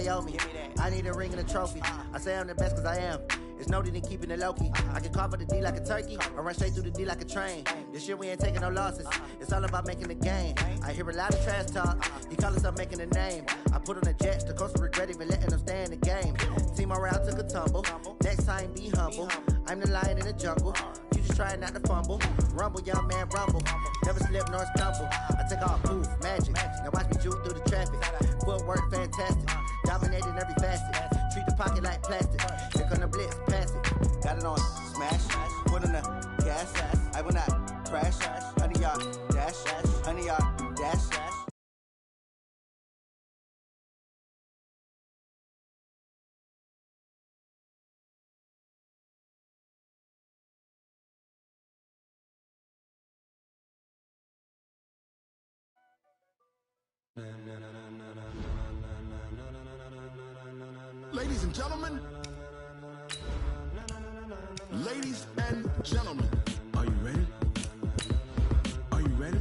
they owe me. I need a ring and a trophy. I say I'm the best cause I am. It's no need in keeping it low-key. I can carve up the D like a turkey or run straight through the D like a train. This shit we ain't taking no losses. It's all about making the game. I hear a lot of trash talk. He call himself making a name. I put on the Jets, the coast regret even letting them stay in the game. Team around took a tumble. Next time be humble. I'm the lion in the jungle. You just trying not to fumble. Rumble, young man, rumble. Never slip nor stumble. I take off, poof, magic. Now watch me juke through the traffic. Footwork fantastic. Dominating every facet. Treat the pocket like plastic. Here come the blitz, pass it. Got it on smash. Put on the gas. I will not crash. 100-yard dash. 100-yard dash. Ladies and gentlemen, are you ready? Are you ready?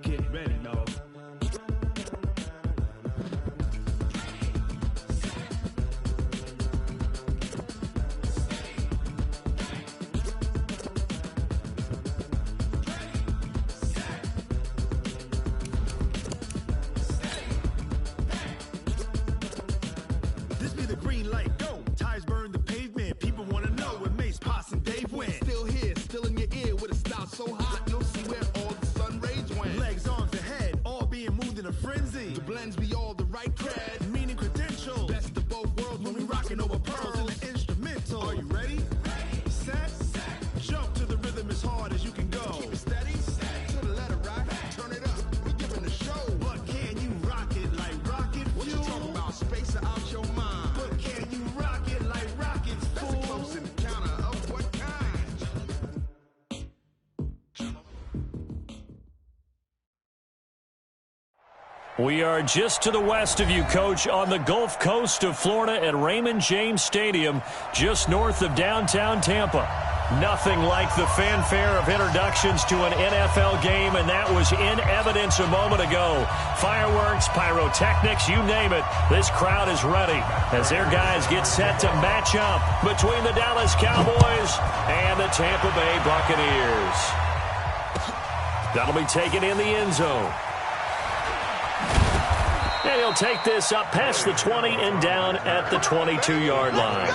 Get ready, dog. This be the green light, go. Tires burn the pavement. People want to know where Mace, Potts, and Dave went. Still here, still in your ear with a style so hot, you'll see where all the sun rays went. Legs, arms, and head, all being moved in a frenzy. The blends be all the right cred, meaning credentials. Best of both worlds when we rockin' over pearls in the instrumental. Are you ready? Set. Jump to the rhythm as hard as you can go. Keep it steady, to the letter right. Turn it up, we giving the show. But can you rock it like rocket fuel? What you talking about? Space out your mind. But can you rock it like rockets, fool? That's a close encounter of what kind? We are just to the west of you, Coach, on the Gulf Coast of Florida at Raymond James Stadium, just north of downtown Tampa. Nothing like the fanfare of introductions to an NFL game, and that was in evidence a moment ago. Fireworks, pyrotechnics, you name it. This crowd is ready as their guys get set to match up between the Dallas Cowboys and the Tampa Bay Buccaneers. That'll be taken in the end zone. And he'll take this up past the 20 and down at the 22-yard line.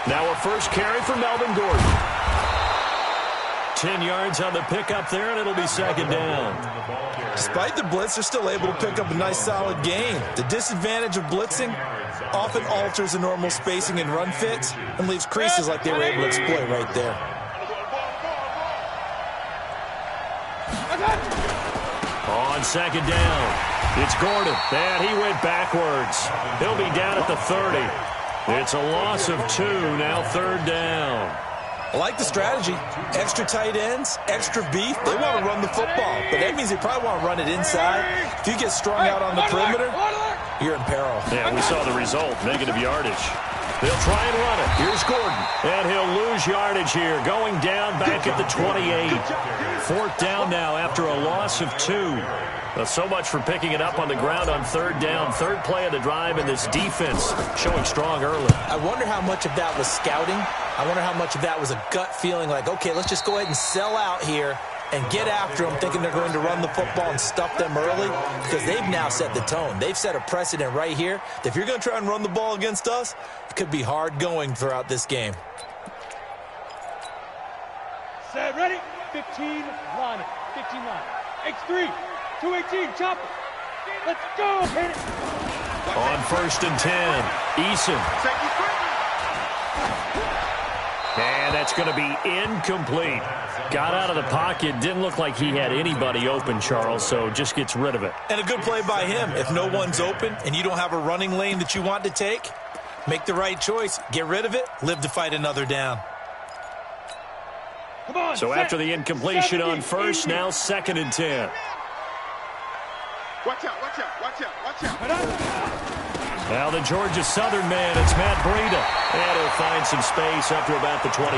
Now a first carry for Melvin Gordon. 10 yards on the pickup there, and it'll be second down. Despite the blitz, they're still able to pick up a nice, solid gain. The disadvantage of blitzing often alters the normal spacing and run fits and leaves creases like they were able to exploit right there. On second down, it's Gordon, and he went backwards. He'll be down at the 30. It's a loss of 2, now third down. I like the strategy. Extra tight ends, extra beef. They want to run the football, but that means they probably want to run it inside. If you get strung out on the perimeter, you're in peril. Yeah, we saw the result, negative yardage. They'll try and run it. Here's Gordon, and he'll lose yardage here, going down back at the 28. Fourth down now after a loss of 2. Well, so much for picking it up on the ground on third down. Third play of the drive, and this defense showing strong early. I wonder how much of that was scouting. I wonder how much of that was a gut feeling like, okay, let's just go ahead and sell out here and get after them, thinking they're going to run the football and stuff them early, because they've now set the tone. They've set a precedent right here. If you're going to try and run the ball against us, it could be hard going throughout this game. Set, ready? 15, line it. 15 line. X3, 218, chop it. Let's go, hit it. On first and 10, Eason. And that's going to be incomplete. Got out of the pocket. Didn't look like he had anybody open, Charles, so just gets rid of it. And a good play by him. If no one's open and you don't have a running lane that you want to take, Make the right choice. Get rid of it. Live to fight another down. Come on, so after the incompletion on first, now 2nd and 10. Watch out, watch out, watch out, watch out. Now the Georgia Southern man, it's Matt Breida. And he'll find some space up to about the 25.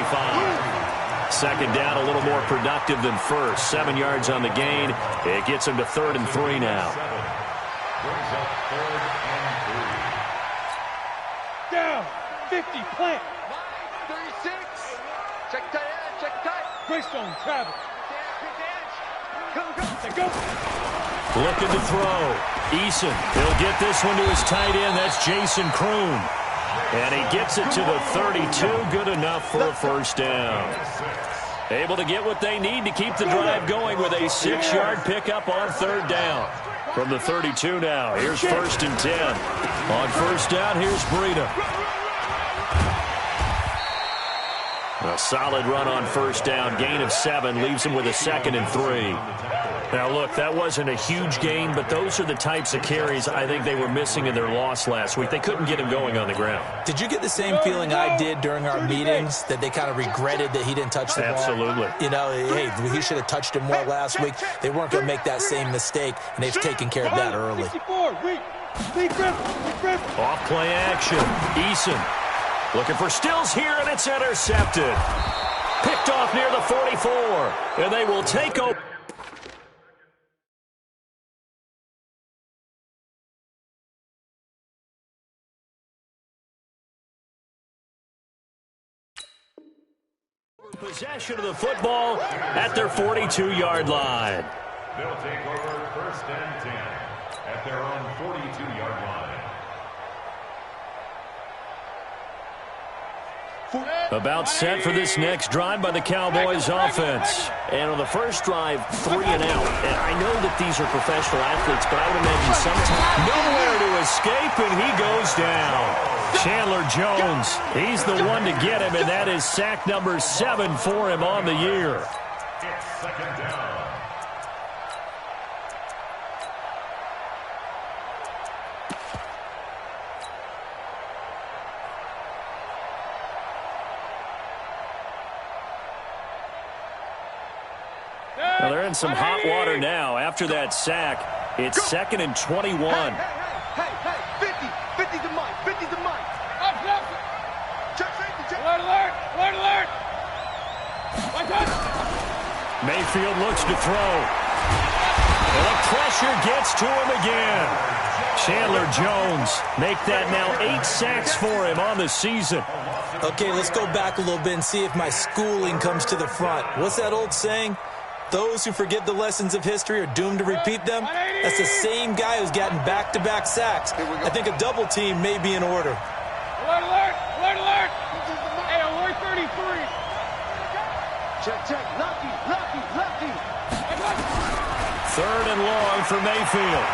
2nd down, a little more productive than first. 7 yards on the gain. It gets him to 3rd and 3 now. Down, 50, plant. 36. Check tight end, check tight. Greystone, travel. Go, go. Let's go. Looking to throw. Eason, he'll get this one to his tight end. That's Jason Kroon. And he gets it to the 32. Good enough for a 1st down. Able to get what they need to keep the drive going with a 6-yard pickup on 3rd down. From the 32 now, here's 1st and 10. On 1st down, here's Breida. A solid run on 1st down. Gain of 7 leaves him with a 2nd and 3. Now, look, that wasn't a huge gain, but those are the types of carries I think they were missing in their loss last week. They couldn't get him going on the ground. Did you get the same feeling I did during our meetings, that they kind of regretted that he didn't touch the ball? Absolutely. You know, hey, he should have touched him more last week. They weren't going to make that same mistake, and they've taken care of that early. 64, Off play action. Eason looking for Stills here, and it's intercepted. Picked off near the 44, and they will take over. Possession of the football at their 42-yard line. They'll take over 1st and 10 at their own 42-yard line. About set for this next drive by the Cowboys offense. And on the first drive, 3 and out. And I know that these are professional athletes, but I would imagine sometimes nowhere to escape, and he goes down. Chandler Jones, he's the one to get him, and that is sack number 7 for him on the year. It's 2nd down. Well, they're in some hot water now. After that sack, it's 2nd and 21. Hey, 50 to Mike, 50 to Mike. Alert, alert. Mayfield looks to throw. And the pressure gets to him again. Chandler Jones make that now 8 sacks for him on the season. Okay, let's go back a little bit and see if my schooling comes to the front. What's that old saying? Those who forget the lessons of history are doomed to repeat them. That's the same guy who's gotten back-to-back sacks. I think a double team may be in order. Alert. Hey, alert 33. Check. Lucky. 3rd and long for Mayfield.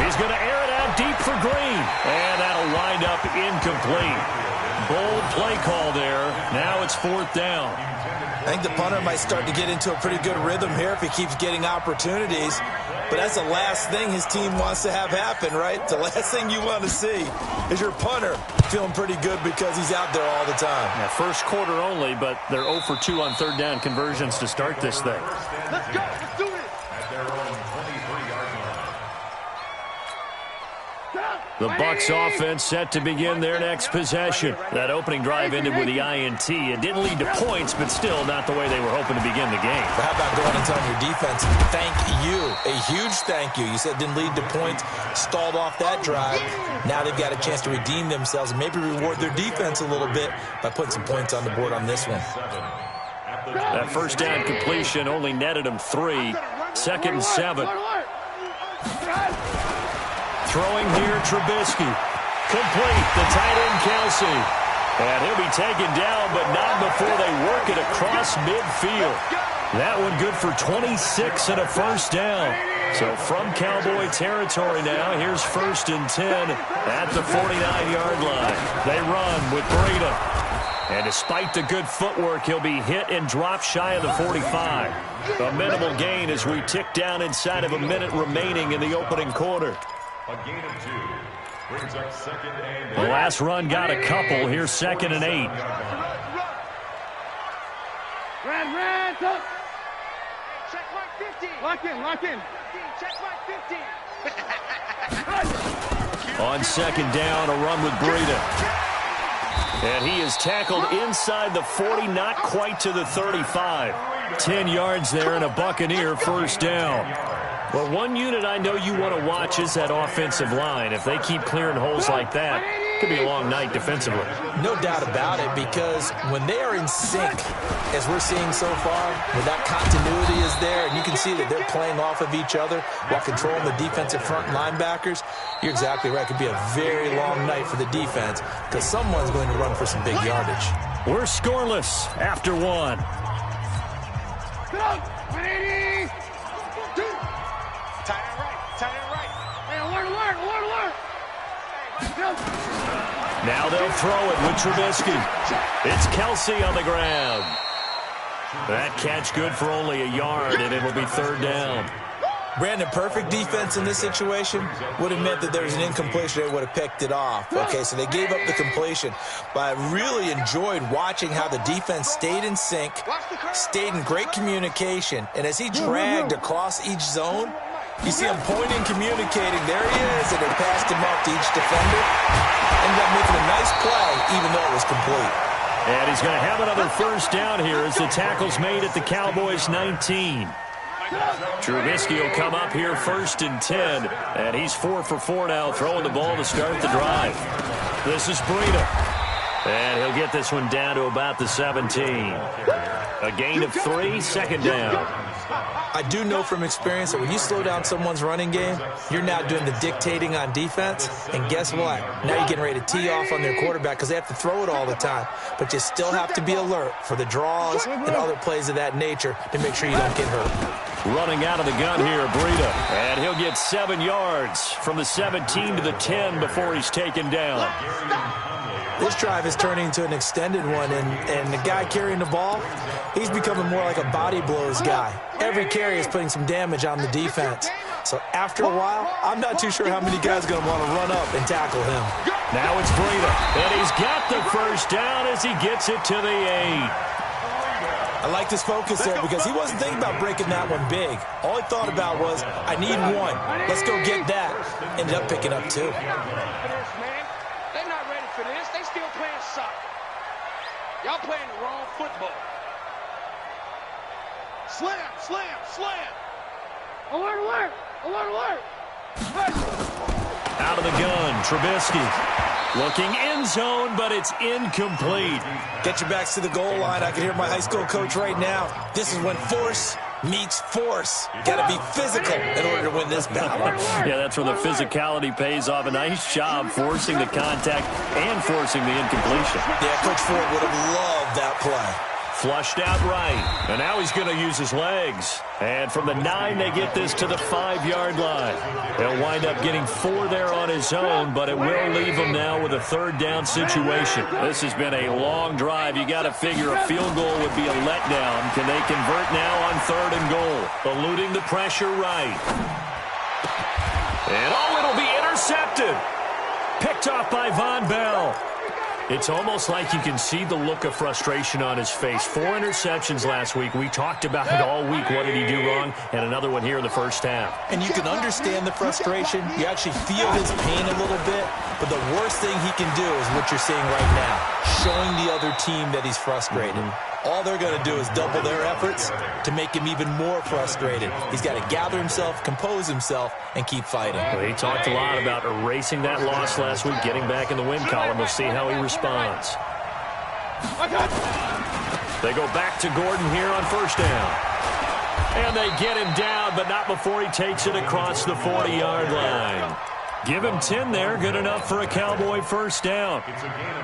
He's going to air it out deep for Green. And that'll wind up incomplete. Bold play call there. Now it's 4th down. I think the punter might start to get into a pretty good rhythm here if he keeps getting opportunities. But that's the last thing his team wants to have happen, right? The last thing you want to see is your punter feeling pretty good because he's out there all the time. Yeah, first quarter only, but they're 0 for 2 on 3rd down conversions to start this thing. Let's go. Let's do it. At their own 23-yard line. The Bucs offense set to begin their next possession. That opening drive ended with the INT. It didn't lead to points, but still not the way they were hoping to begin the game. But how about going and telling your defense, thank you, a huge thank you. You said it didn't lead to points, stalled off that drive. Now they've got a chance to redeem themselves and maybe reward their defense a little bit by putting some points on the board on this one. That 1st down completion only netted them 3. 2nd and 7. Throwing here, Trubisky. Complete, the tight end, Kelsey. And he'll be taken down, but not before they work it across midfield. That one good for 26 and a 1st down. So from Cowboy territory now, here's 1st and 10 at the 49-yard line. They run with Breida. And despite the good footwork, he'll be hit and drop shy of the 45. A minimal gain as we tick down inside of a minute remaining in the opening quarter. A gain of 2. Brings up 2nd and 8. The last run got a couple. Here's 2nd and 8. Red, up. Check mark 50. Lock in. 15, check mark 15. On 2nd down, a run with Breida. And he is tackled inside the 40, not quite to the 35. 10 yards there and a Buccaneer first down. Well, one unit I know you want to watch is that offensive line. If they keep clearing holes like that, it could be a long night defensively. No doubt about it, because when they are in sync, as we're seeing so far, when that continuity is there, and you can see that they're playing off of each other while controlling the defensive front linebackers, you're exactly right. It could be a very long night for the defense because someone's going to run for some big yardage. We're scoreless after one. Go! 180! Tight end right. Hey, alert! Now they'll throw it with Trubisky. It's Kelsey on the ground. That catch good for only a yard, and it will be 3rd down. Brandon, perfect defense in this situation would have meant that there was an incompletion. They would have picked it off. Okay, so they gave up the completion. But I really enjoyed watching how the defense stayed in sync, stayed in great communication, and as he dragged across each zone, you see him pointing, communicating. There he is, and they passed him up to each defender. Ended up making a nice play, even though it was complete. And he's going to have another first down here as the tackle's made at the Cowboys' 19. Trubisky will come up here 1st and 10, and he's 4 for 4 now, throwing the ball to start the drive. This is Breida, and he'll get this one down to about the 17. A gain of 3, 2nd down. I do know from experience that when you slow down someone's running game, you're now doing the dictating on defense. And guess what? Now you're getting ready to tee off on their quarterback because they have to throw it all the time. But you still have to be alert for the draws and other plays of that nature to make sure you don't get hurt. Running out of the gun here, Breida. And he'll get 7 yards from the 17 to the 10 before he's taken down. This drive is turning into an extended one, and the guy carrying the ball, he's becoming more like a body blows guy. Every carry is putting some damage on the defense. So after a while, I'm not too sure how many guys are going to want to run up and tackle him. Now it's Breida, and he's got the first down as he gets it to the 8. I like this focus there because he wasn't thinking about breaking that one big. All he thought about was, I need 1. Let's go get that. Ended up picking up 2. They're not ready for this. They still playing soccer. Y'all playing the wrong football. Slam! Alert! Out of the gun, Trubisky. Looking end zone, but it's incomplete. Get your backs to the goal line. I can hear my high school coach right now. This is when force meets force. Got to be physical in order to win this battle. Yeah, that's where the physicality pays off. A nice job forcing the contact and forcing the incompletion. Yeah, Coach Ford would have loved that play. Flushed out right, and now he's going to use his legs. And from the 9, they get this to the 5-yard line. He'll wind up getting 4 there on his own, but it will leave him now with a 3rd down situation. This has been a long drive. You got to figure a field goal would be a letdown. Can they convert now on 3rd and goal? Eluding the pressure right. And it'll be intercepted. Picked off by Von Bell. It's almost like you can see the look of frustration on his face. 4 interceptions last week. We talked about it all week. What did he do wrong? And another one here in the first half. And you can understand the frustration. You actually feel his pain a little bit. But the worst thing he can do is what you're seeing right now, showing the other team that he's frustrated. All they're going to do is double their efforts to make him even more frustrated. He's got to gather himself, compose himself, and keep fighting. Well, he talked a lot about erasing that loss last week, getting back in the win column. We'll see how he responds. They go back to Gordon here on 1st down. And they get him down, but not before he takes it across the 40-yard line. Give him 10 there, good enough for a Cowboy first down.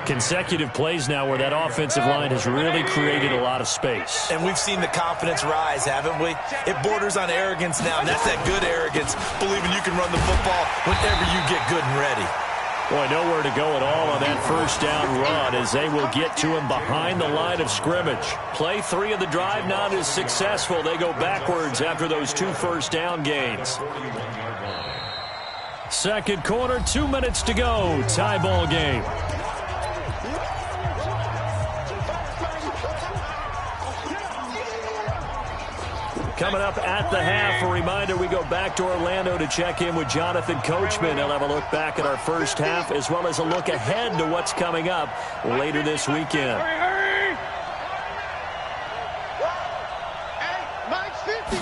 Consecutive plays now where that offensive line has really created a lot of space. And we've seen the confidence rise, haven't we? It borders on arrogance now, and that's that good arrogance, believing you can run the football whenever you get good and ready. Boy, nowhere to go at all on that first down run as they will get to him behind the line of scrimmage. Play 3 of the drive not as successful. They go backwards after those 2 first down gains. Second quarter, 2 minutes to go. Tie ball game. Coming up at the half, a reminder, we go back to Orlando to check in with Jonathan Coachman. He'll have a look back at our first half as well as a look ahead to what's coming up later this weekend. Hurry! Hey, Mike's 50.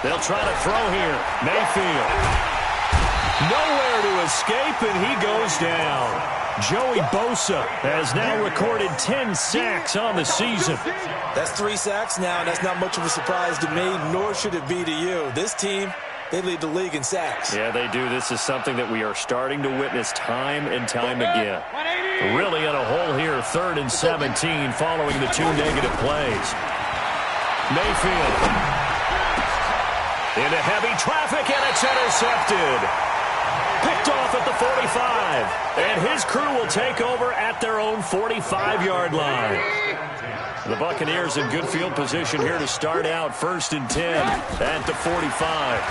They'll try to throw here. Mayfield. Nowhere to escape, and he goes down. Joey Bosa has now recorded 10 sacks on the season. That's 3 sacks now, and that's not much of a surprise to me, nor should it be to you. This team, they lead the league in sacks. Yeah, they do. This is something that we are starting to witness time and time again. Really in a hole here, 3rd and 17 following the 2 negative plays. Mayfield. Into heavy traffic, and it's intercepted. Picked off at the 45. And his crew will take over at their own 45-yard line. The Buccaneers in good field position here to start out. 1st and 10 at the 45.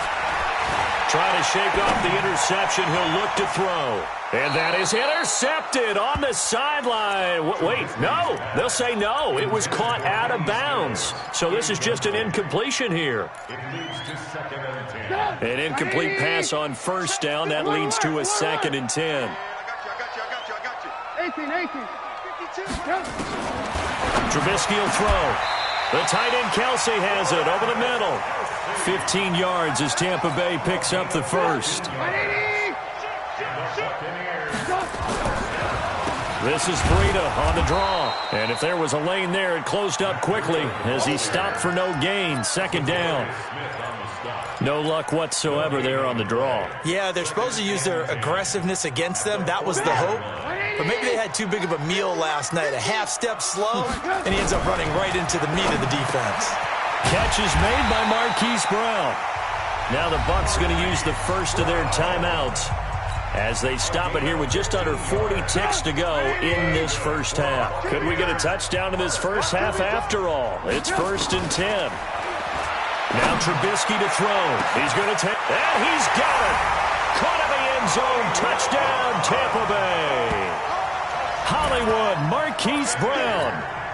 Trying to shake off the interception. He'll look to throw. And that is intercepted on the sideline. Wait, no. They'll say no. It was caught out of bounds. So this is just an incompletion here. An incomplete pass on 1st down. That leads to a 2nd and 10. I got you. 18. 52. Trubisky will throw. The tight end Kelsey has it over the middle. 15 yards as Tampa Bay picks up the first. This is Breida on the draw. And if there was a lane there, it closed up quickly as he stopped for no gain. 2nd down. No luck whatsoever there on the draw. Yeah, they're supposed to use their aggressiveness against them. That was the hope. But maybe they had too big of a meal last night. A half step slow, and he ends up running right into the meat of the defense. Catch is made by Marquise Brown. Now the Bucs going to use the first of their timeouts as they stop it here with just under 40 ticks to go in this first half. Could we get a touchdown in this first half after all? It's 1st and 10. Now Trubisky to throw. He's going to take, and he's got it. Caught in the end zone. Touchdown, Tampa Bay. Hollywood, Marquise Brown.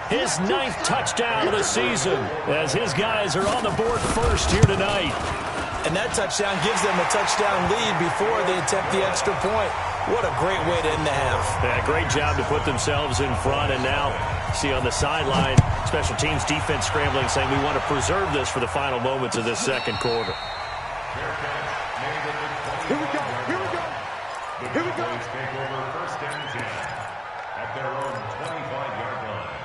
His 9th touchdown of the season as his guys are on the board first here tonight. And that touchdown gives them a touchdown lead before they attempt the extra point. What a great way to end the half. Yeah, great job to put themselves in front. And now, see on the sideline, special teams defense scrambling, saying we want to preserve this for the final moments of this second quarter. Here we go. Here we go. Here we go. Take over 1st and 10 at their own 25-yard line.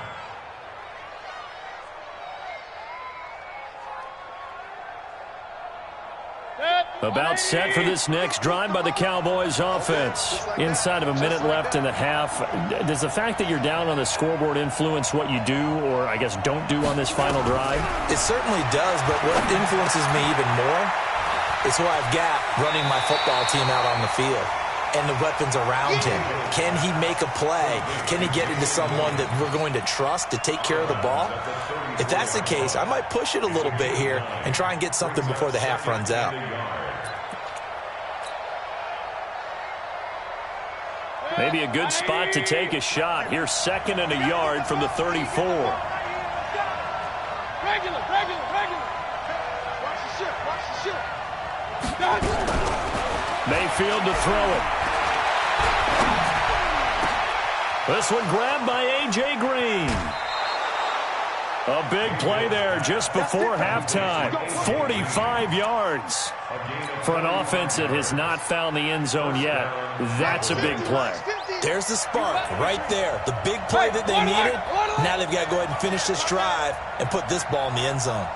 About set for this next drive by the Cowboys offense. Inside of a minute left in the half. Does the fact that you're down on the scoreboard influence what you do or, I guess, don't do on this final drive? It certainly does, but what influences me even more is who I've got running my football team out on the field and the weapons around him. Can he make a play? Can he get into someone that we're going to trust to take care of the ball? If that's the case, I might push it a little bit here and try and get something before the half runs out. Maybe a good spot to take a shot. Here's 2nd and a yard from the 34. Regular. Watch the ship. Watch the ship. Mayfield to throw it. This one grabbed by A.J. Green. A big play there just before halftime. 45 yards for an offense that has not found the end zone yet. That's a big play. There's the spark right there. The big play that they needed. Now they've got to go ahead and finish this drive and put this ball in the end zone.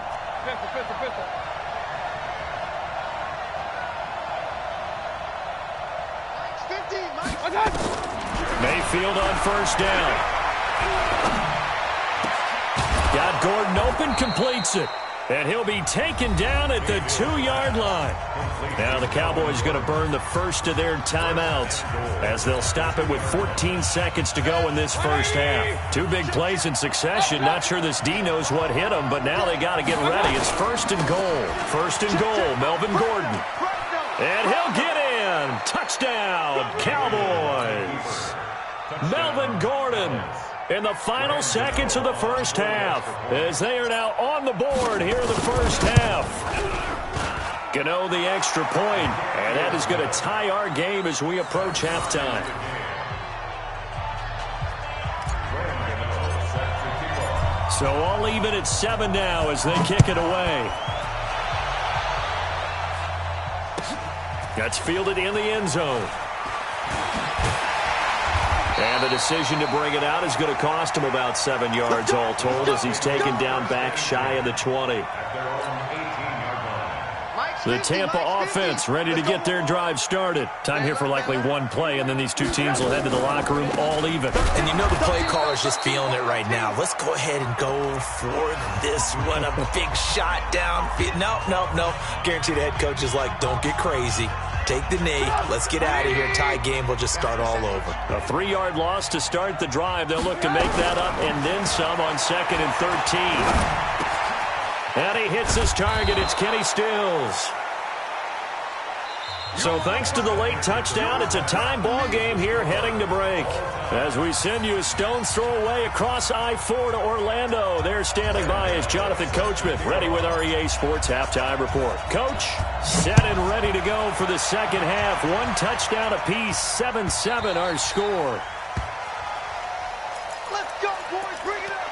Mayfield on 1st down. Got Gordon open, completes it. And he'll be taken down at the 2-yard line. Now the Cowboys going to burn the first of their timeouts as they'll stop it with 14 seconds to go in this first half. 2 big plays in succession. Not sure this D knows what hit him, but now they got to get ready. It's 1st and goal. 1st and goal, Melvin Gordon. And he'll get in. one. Touchdown, Cowboys. Melvin Gordon in the final seconds of the first half, as they are now on the board here in the first half. Gano the extra point, and that is going to tie our game as we approach halftime. So all even at 7 now as they kick it away. That's fielded in the end zone. And the decision to bring it out is going to cost him about 7 yards all told, as he's taken down back shy of the 20. The Tampa offense ready to get their drive started. Time here for likely one play, and then these two teams will head to the locker room all even. And you know the play caller's just feeling it right now. Let's go ahead and go for this one. A big shot down. No. Guarantee the head coach is like, don't get crazy. Take the knee. Let's get out of here. Tie game. We'll just start all over. A 3-yard loss to start the drive. They'll look to make that up and then some on 2nd and 13. And he hits his target. It's Kenny Stills. So thanks to the late touchdown, it's a time ball game here heading to break. As we send you a stone's throw away across I-4 to Orlando. There standing by is Jonathan Coachman, ready with our EA Sports Halftime Report. Coach, set and ready to go for the second half. 1 touchdown apiece, 7-7 our score. Let's go, boys. Bring it up.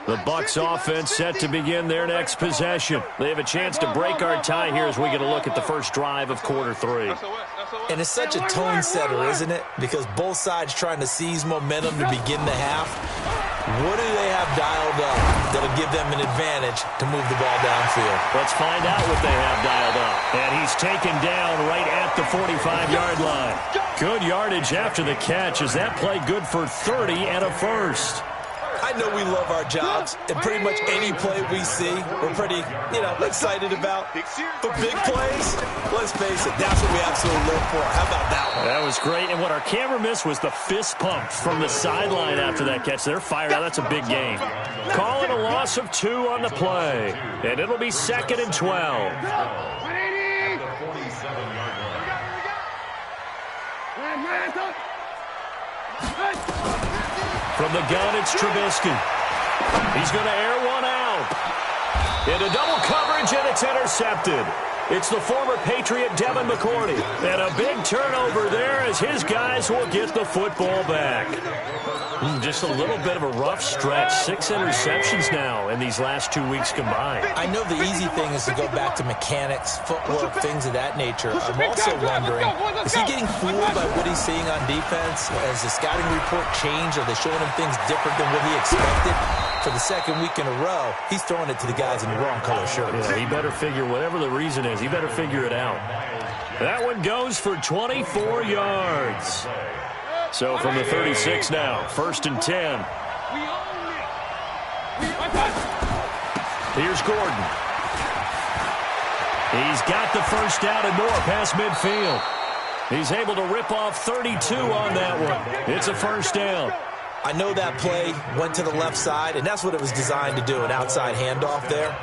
The Bucs offense set to begin their next possession. They have a chance to break our tie here as we get a look at the first drive of quarter 3. And it's such a tone setter, isn't it? Because both sides trying to seize momentum to begin the half. What do they have dialed up that'll give them an advantage to move the ball downfield? Let's find out what they have dialed up. And he's taken down right at the 45-yard line. Good yardage after the catch. Is that play good for 30 and a first? I know we love our jobs, and pretty much any play we see, we're pretty, excited about. But big plays, let's face it, that's what we absolutely live for. How about that one? That was great, and what our camera missed was the fist pump from the sideline after that catch. They're fired out. That's a big game. Call it a loss of 2 on the play, and it'll be 2nd and 12. From the gun, it's Trubisky. He's going to air one out. Into double coverage, and it's intercepted. It's the former Patriot Devin McCourty. And a big turnover there as his guys will get the football back. Just a little bit of a rough stretch. 6 interceptions now in these last 2 weeks combined. I know the easy thing is to go back to mechanics, footwork, things of that nature. I'm also wondering, is he getting fooled by what he's seeing on defense? Has the scouting report changed? Are they showing him things different than what he expected? For the second week in a row, he's throwing it to the guys in the wrong color shirts. Yeah, he better figure, whatever the reason is, he better figure it out. That one goes for 24 yards. So from the 36 now, 1st and 10. Here's Gordon. He's got the first down and more past midfield. He's able to rip off 32 on that one. It's a first down. I know that play went to the left side, and that's what it was designed to do, an outside handoff there.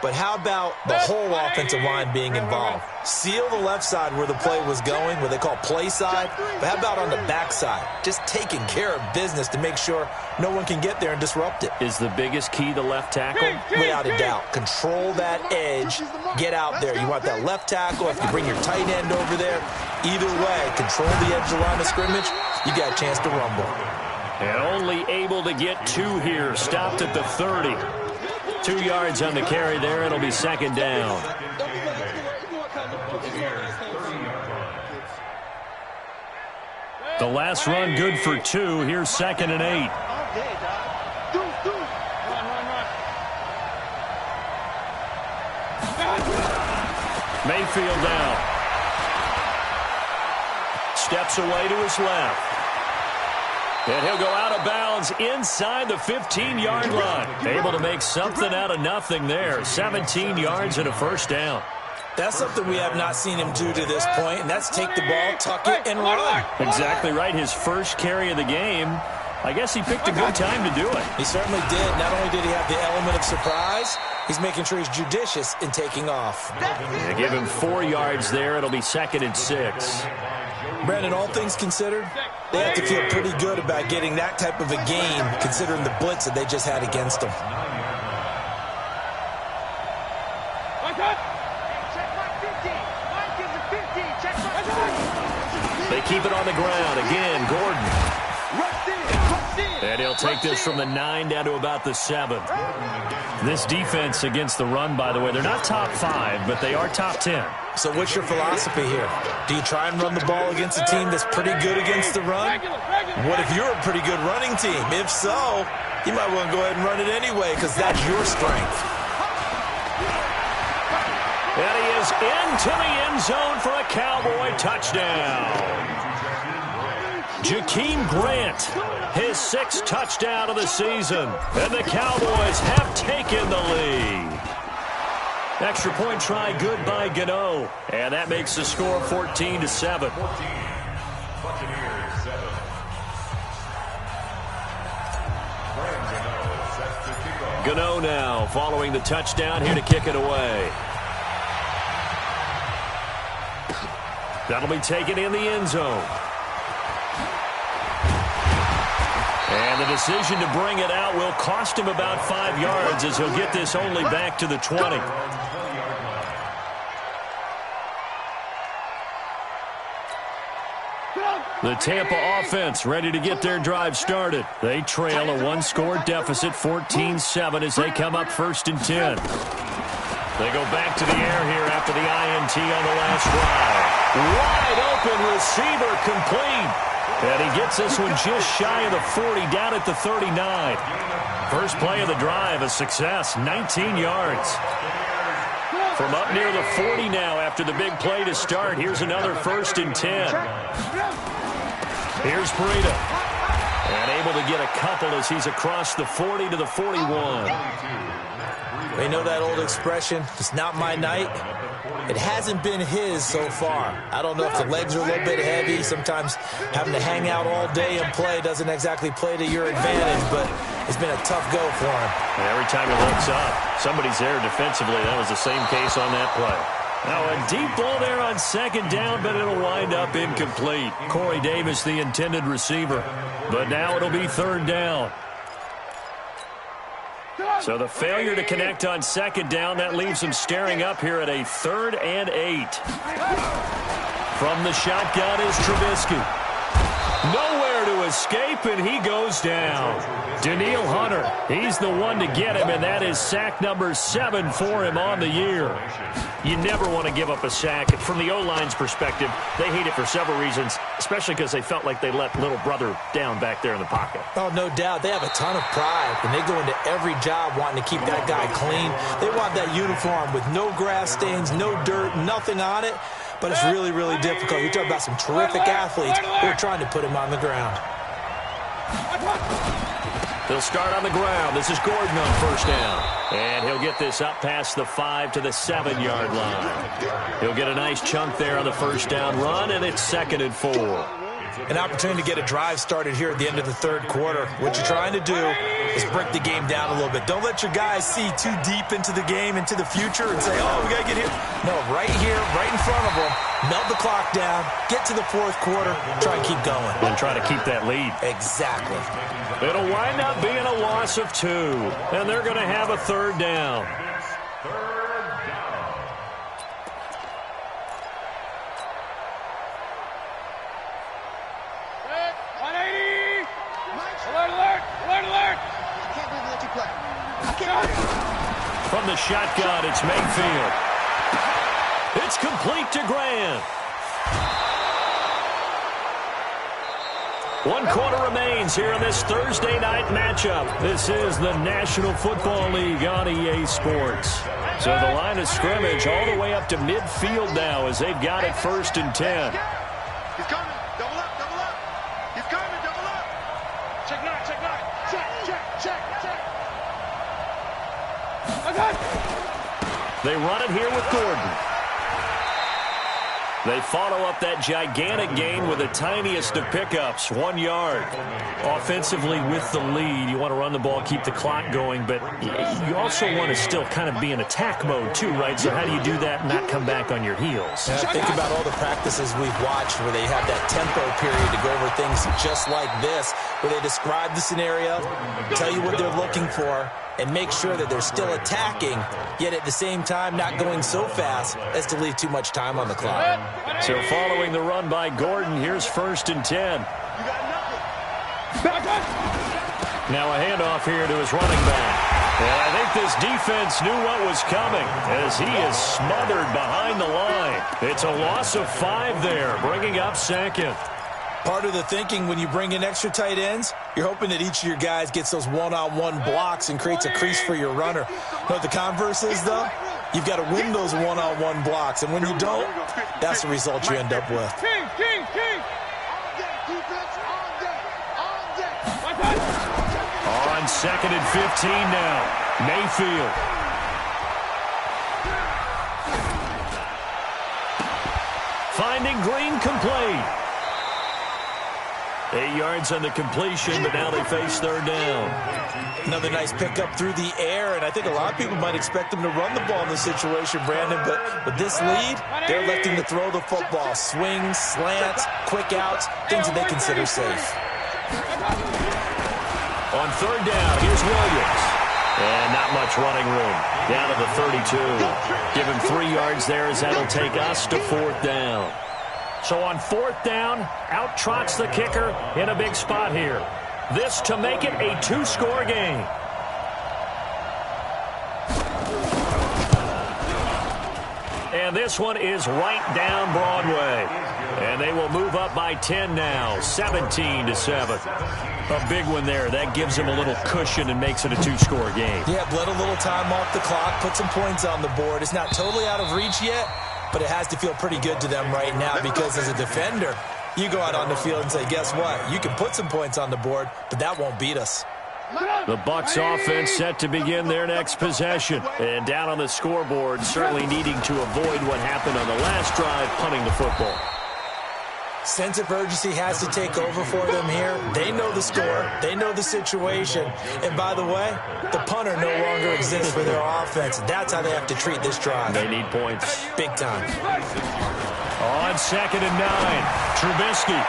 But how about the whole offensive line being involved? Seal the left side where the play was going, what they call play side. But how about on the back side? Just taking care of business to make sure no one can get there and disrupt it. Is the biggest key the left tackle? Without a doubt. Control that edge. Get out there. You want that left tackle. If you bring your tight end over there, either way, control the edge of the line of scrimmage, you got a chance to rumble. And only able to get 2 here. Stopped at the 30. 2 yards on the carry there. It'll be 2nd down. The last run good for 2. Here's 2nd and 8. Mayfield down. Steps away to his left. And he'll go out of bounds inside the 15-yard line. Able to make something out of nothing there. 17 yards and a first down. That's something we have not seen him do to this point, and that's take the ball, tuck it, and run. Exactly right. His first carry of the game. I guess he picked a good time to do it. He certainly did. Not only did he have the element of surprise, he's making sure he's judicious in taking off. They give him 4 yards there. It'll be 2nd and 6. Brandon, all things considered, they have to feel pretty good about getting that type of a game, considering the blitz that they just had against them. They keep it on the ground. Again, Gordon. And he'll take this from the 9 down to about the 7. This defense against the run, by the way, they're not top 5, but they are top 10. So what's your philosophy here? Do you try and run the ball against a team that's pretty good against the run? What if you're a pretty good running team? If so, you might want to go ahead and run it anyway because that's your strength. And he is into the end zone for a Cowboy touchdown. Jakeem Grant, his 6th touchdown of the season. And the Cowboys have taken the lead. Extra point try good by Gano. And that makes the score 14-7. Gano now following the touchdown here to kick it away. That'll be taken in the end zone. And the decision to bring it out will cost him about 5 yards as he'll get this only back to the 20. The Tampa offense ready to get their drive started. They trail a 1-score deficit, 14-7, as they come up 1st and 10. They go back to the air here after the INT on the last drive. Wide open receiver complete. And he gets this one just shy of the 40, down at the 39. First play of the drive, a success, 19 yards. From up near the 40 now after the big play to start, here's another 1st and 10. Here's Breida. And able to get a couple as he's across the 40 to the 41. They know that old expression, it's not my night. It hasn't been his so far. I don't know if the legs are a little bit heavy. Sometimes having to hang out all day and play doesn't exactly play to your advantage, but it's been a tough go for him. Every time he looks up, somebody's there defensively. That was the same case on that play. Now a deep ball there on 2nd down, but it'll wind up incomplete. Corey Davis, the intended receiver. But now it'll be 3rd down. So the failure to connect on 2nd down, that leaves him staring up here at a 3rd and 8. From the shotgun is Trubisky. Nowhere to escape, and he goes down. Daniil Hunter, he's the one to get him, and that is sack number 7 for him on the year. You never want to give up a sack. From the O-line's perspective, they hate it for several reasons, especially because they felt like they let little brother down back there in the pocket. Oh, no doubt. They have a ton of pride, and they go into every job wanting to keep that guy clean. They want that uniform with no grass stains, no dirt, nothing on it. But it's really, really difficult. You're talking about some terrific athletes who are trying to put him on the ground. They'll start on the ground. This is Gordon on 1st down. And he'll get this up past the 5 to the 7-yard line. He'll get a nice chunk there on the 1st down run, and it's 2nd and 4. An opportunity to get a drive started here at the end of the 3rd quarter. What you're trying to do is break the game down a little bit. Don't let your guys see too deep into the game, into the future, and say, oh, we got to get here. No, right here, right in front of them, melt the clock down, get to the 4th quarter, try and keep going. And try to keep that lead. Exactly. It'll wind up being a loss of 2, and they're going to have a 3rd down. From the shotgun, it's Mayfield. It's complete to Grant. 1 quarter remains here in this Thursday night matchup. This is the National Football League on EA Sports. So the line of scrimmage all the way up to midfield now as they've got it 1st and 10. He's coming. Double up, double up. He's coming, double up. Check 9, check 9. Check. They run it here with Gordon. They follow up that gigantic gain with the tiniest of pickups, 1 yard. Offensively with the lead, you want to run the ball, keep the clock going, but you also want to still kind of be in attack mode too, right? So how do you do that and not come back on your heels? Yeah, think about all the practices we've watched where they have that tempo period to go over things just like this, where they describe the scenario, tell you what they're looking for, and make sure that they're still attacking, yet at the same time not going so fast as to leave too much time on the clock. So following the run by Gordon, here's 1st and 10. Now a handoff here to his running back. And I think this defense knew what was coming as he is smothered behind the line. It's a loss of 5 there, bringing up 2nd. Part of the thinking when you bring in extra tight ends, you're hoping that each of your guys gets those one-on-one blocks and creates a crease for your runner. But the converse is, though, you've got to win those one-on-one blocks. And when you don't, that's the result you end up with. On 2nd and 15 now, Mayfield. Finding Green complete. 8 yards on the completion, but now they face 3rd down. Another nice pickup through the air, and I think a lot of people might expect them to run the ball in this situation, Brandon, but with this lead, they're electing to throw the football. Swings, slants, quick outs, things that they consider safe. On 3rd down, here's Williams. And not much running room. Down to the 32. Give him 3 yards there as that'll take us to 4th down. So on 4th down, out trots the kicker in a big spot here. This to make it a 2-score game. And this one is right down Broadway. And they will move up by 10 now, 17-7. A big one there. That gives them a little cushion and makes it a 2-score game. Yeah, bled a little time off the clock, put some points on the board. It's not totally out of reach yet, but it has to feel pretty good to them right now because as a defender, you go out on the field and say, guess what? You can put some points on the board, but that won't beat us. The Bucs offense set to begin their next possession. And down on the scoreboard, certainly needing to avoid what happened on the last drive, punting the football. Sense of urgency has to take over for them here. They know the score. They know the situation. And by the way, the punter no longer exists for their offense. That's how they have to treat this drive. They need points. Big time. On 2nd and 9, Trubisky.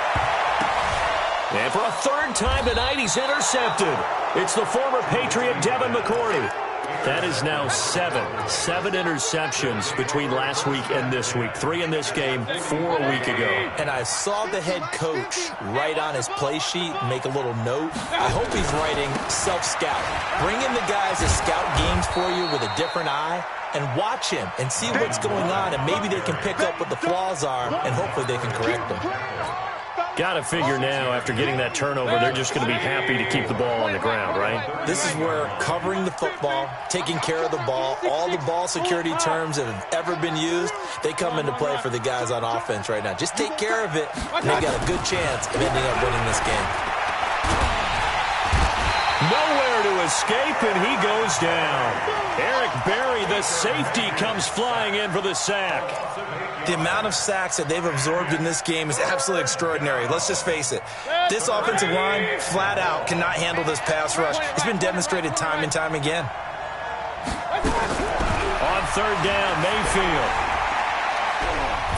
And for a 3rd time tonight, he's intercepted. It's the former Patriot Devin McCourty. That is now 7 interceptions between last week and this week. 3 in this game, 4 a week ago. And I saw the head coach write on his play sheet, make a little note. I hope he's writing self-scout. Bring in the guys that scout games for you with a different eye and watch him and see what's going on, and maybe they can pick up what the flaws are, and hopefully they can correct them. Got to figure now, after getting that turnover, they're just going to be happy to keep the ball on the ground, right? This is where covering the football, taking care of the ball, all the ball security terms that have ever been used, they come into play for the guys on offense right now. Just take care of it, and they got a good chance of ending up winning this game. Nowhere to escape, and he goes down. Eric Berry, the safety, comes flying in for the sack. The amount of sacks that they've absorbed in this game is absolutely extraordinary. Let's just face it. This offensive line, flat out, cannot handle this pass rush. It's been demonstrated time and time again. On 3rd down, Mayfield.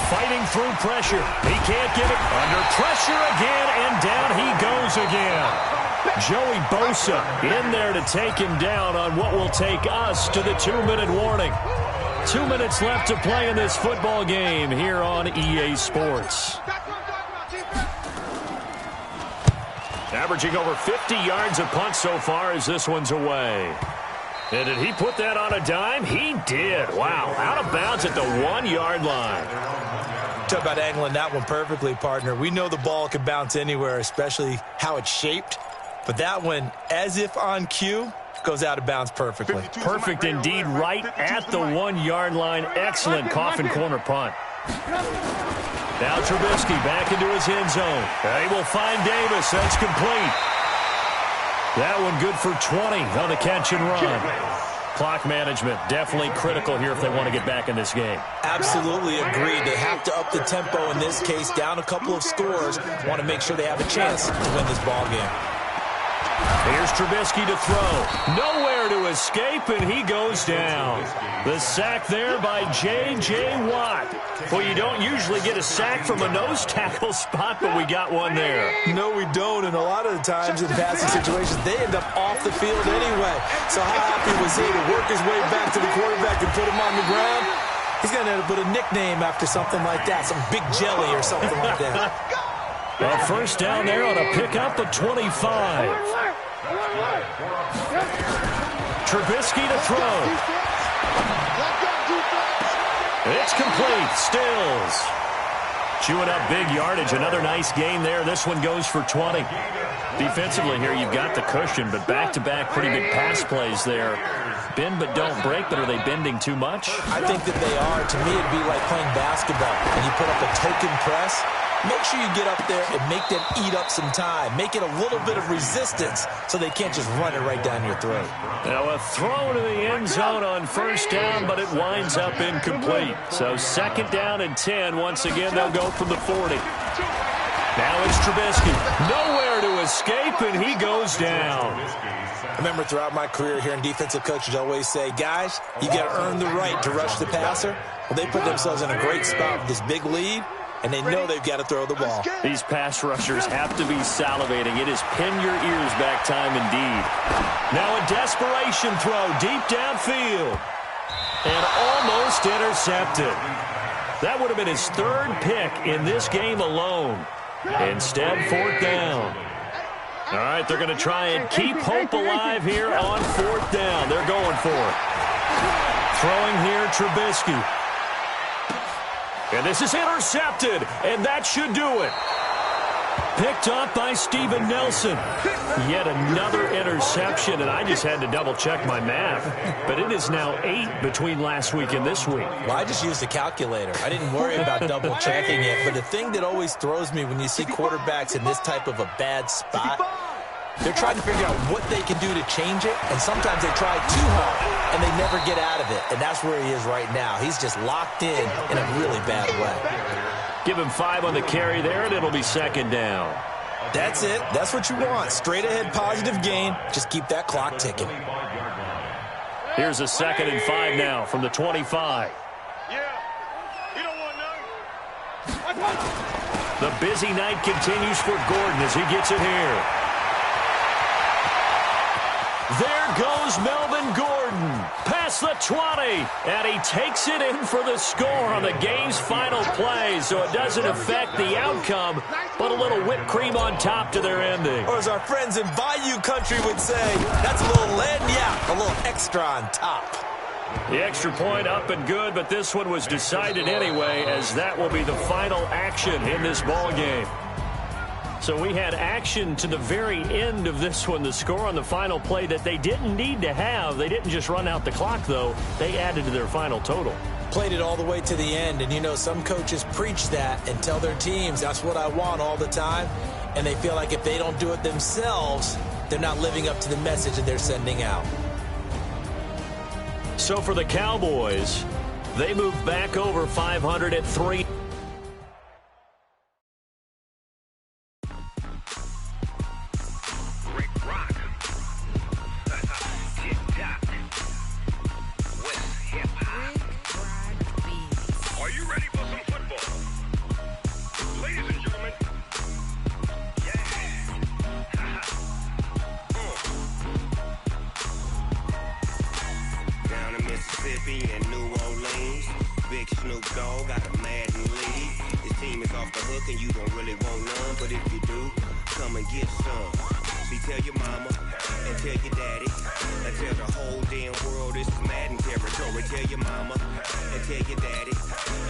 Fighting through pressure. He can't get it. Under pressure again, and down he goes again. Joey Bosa in there to take him down on what will take us to the 2-minute warning. 2 minutes left to play in this football game here on EA Sports. Averaging over 50 yards a punt so far as this one's away. And did he put that on a dime? He did. Wow, out of bounds at the 1-yard line. Talk about angling that one perfectly, partner. We know the ball can bounce anywhere, especially how it's shaped. But that one, as if on cue, goes out of bounds perfectly. Perfect indeed, right at the 1-yard line. Excellent coffin corner punt. Now Trubisky back into his end zone. They will find Davis. That's complete. That one good for 20 on the catch and run. Clock management, definitely critical here if they want to get back in this game. Absolutely agreed. They have to up the tempo in this case, down a couple of scores. Want to make sure they have a chance to win this ball game. Here's Trubisky to throw. Nowhere to escape, and he goes down. The sack there by J.J. Watt. Well, you don't usually get a sack from a nose tackle spot, but we got one there. No, we don't, and a lot of the times in passing situations, they end up off the field anyway. So how happy was he to work his way back to the quarterback and put him on the ground? He's going to end up with a nickname after something like that, some Big Jelly or something like that. A first down there on a pickup of 25. Trubisky to throw. It's complete. Stills. Chewing up big yardage. Another nice gain there. This one goes for 20. Defensively here, you've got the cushion, but back-to-back pretty big pass plays there. Bend but don't break, but are they bending too much? I think that they are. To me, it'd be like playing basketball, and you put up a token press. Make sure you get up there and make them eat up some time. Make it a little bit of resistance so they can't just run it right down your throat. Now a throw to the end zone on first down, but it winds up incomplete. So second down and 10. Once again, they'll go from the 40. Now it's Trubisky. Nowhere to escape, and he goes down. I remember throughout my career hearing defensive coaches always say, guys, you got to earn the right to rush the passer. Well, they put themselves in a great spot with this big lead, and they know they've got to throw the ball. These pass rushers have to be salivating. It is pin your ears back time indeed. Now a desperation throw deep downfield. And almost intercepted. That would have been his third pick in this game alone. Instead, fourth down. All right, they're going to try and keep hope alive here on fourth down. They're going for it. Throwing here, Trubisky. And this is intercepted, and that should do it. Picked up by Steven Nelson. Yet another interception, and I just had to double-check my math. But it is now 8 between last week and this week. Well, I just used a calculator. I didn't worry about double-checking it. But the thing that always throws me when you see quarterbacks in this type of a bad spot, they're trying to figure out what they can do to change it, and sometimes they try too hard, and they never get out of it. And that's where he is right now. He's just locked in a really bad way. Give him 5 on the carry there, and it'll be second down. That's it. That's what you want. Straight ahead positive gain. Just keep that clock ticking. Here's a 2nd and 5 now from the 25. The busy night continues for Gordon as he gets it here. There goes Melvin Gordon past the 20, and he takes it in for the score on the game's final play, so it doesn't affect the outcome, but a little whipped cream on top to their ending. Or as our friends in Bayou Country would say, that's a little lagniappe, a little extra on top. The extra point up and good, but this one was decided anyway, as that will be the final action in this ball game. So we had action to the very end of this one, the score on the final play that they didn't need to have. They didn't just run out the clock, though. They added to their final total. Played it all the way to the end, and you know some coaches preach that and tell their teams that's what I want all the time, and they feel like if they don't do it themselves, they're not living up to the message that they're sending out. So for the Cowboys, they move back over 500 at 3. And New Orleans, Big Snoop Dogg got a Madden lead. His team is off the hook and you don't really want none, but if you do, come and get some. See, tell your mama and tell your daddy and tell the whole damn world this is Madden territory. Tell your mama and tell your daddy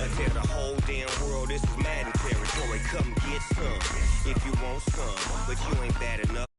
and tell the whole damn world this is Madden territory. Come get some if you want some, but you ain't bad enough.